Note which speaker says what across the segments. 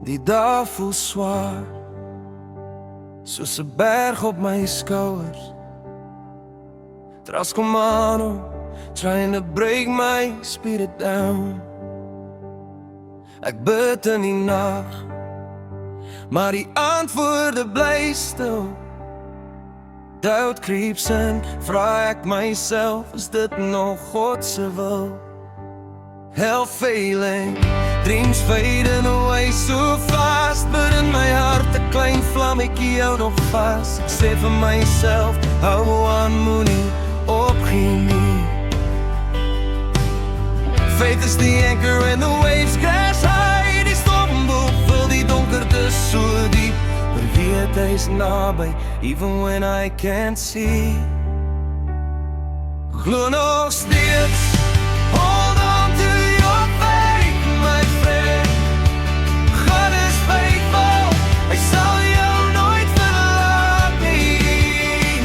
Speaker 1: Die dag voel zwaar, soos 'n berg op my skouers. Trust commando, trying to break my spirit down. Ek bid in die nag, maar die antwoorde bly stil. Doubt creeps in, vra ek myself, is dit nog God se wil? Hell failing, dreams fading away so fast, but in my heart 'n klein vlammetjie hou nog vas. Ek sê vir myself, hou aan, moenie opgee nie. Faith is the anchor and the waves crash high. Die stormboek vul die donkerte so diep, maar weet hy's naby, even when I can't see. Glo nog steeds, hold on to your faith, my friend. God is faithful, hy sal jou nooit verlaat nie.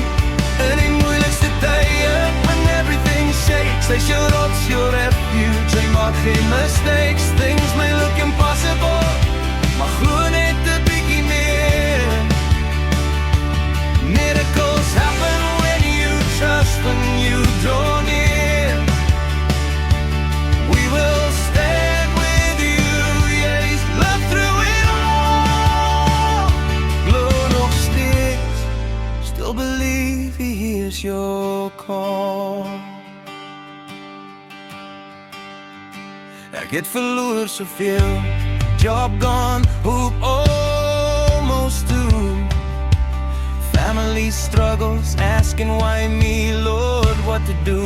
Speaker 1: In die moeilikste tye, when everything shakes, hy's jou rots, jou refuge. Hy maak geen mistakes, things may look impossible, maar glo net 'n bietjie meer. Miracles happen when you trust, when you draw near. We will stand with you, yeah, he's love through it all. Glo nog steeds, still believe he hears your call. Ek het verloor soveel, job gone, hoop almost doomed. Family struggles, asking why me, Lord, what to do.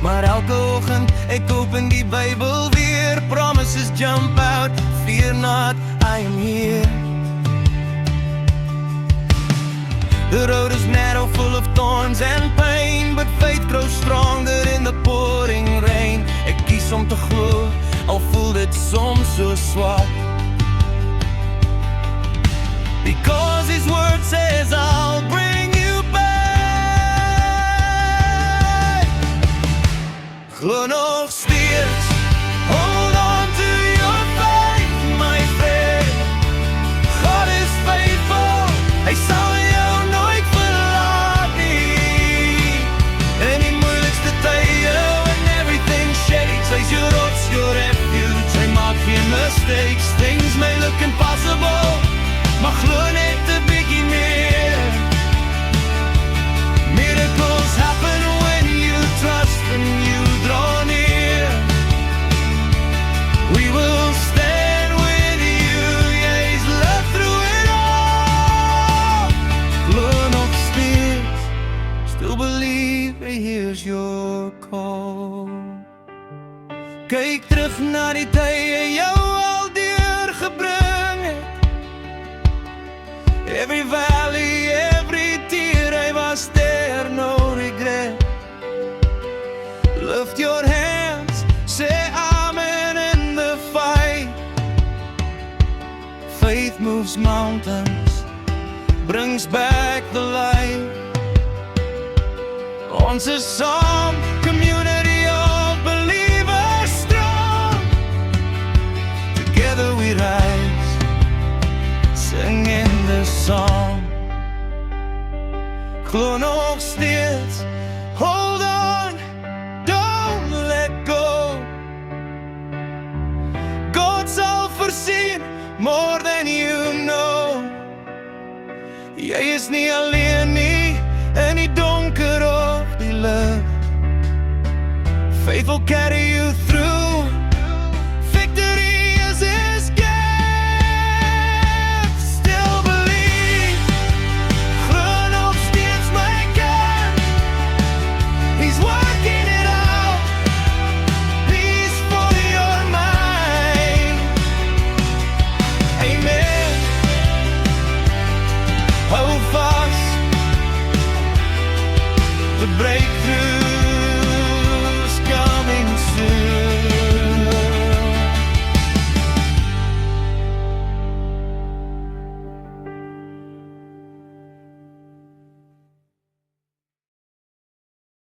Speaker 1: Maar elke oggend, ek open die Bybel weer. Promises jump out, fear not, I am here. The road is narrow, full of thorns and pain, but faith grows stronger in the pouring rain. Ek kies om te glo, al voel dit soms so swaar. Because his word says I'll bring you back. Glo nog steeds, hold on to your faith, my friend. God is faithful, hy sal jou nooit verlaat nie. In die moeilikste tye, when everything shakes, hy's jou rots, jou refuge. Hy maak geen mistakes, things may look impossible, maar glo net 'n bietjie meer. Miracles happen when you trust, when you draw near. We will stand with you, yeah, he's love through it all. Glo nog steeds, still believe he hears your call. Kyk terug na die tye jou al deurgebring het. Every valley, every tear, I was there, no regret. Lift your hands, say amen in the fight. Faith moves mountains, brings back the light. Ons is saam, community of believers strong. Together we rise, singing this song. Glo nog steeds, hold on, don't let go. God sal voorsien more than you know. Jy is nie alleen nie, in die donker of die lig. Faith will carry you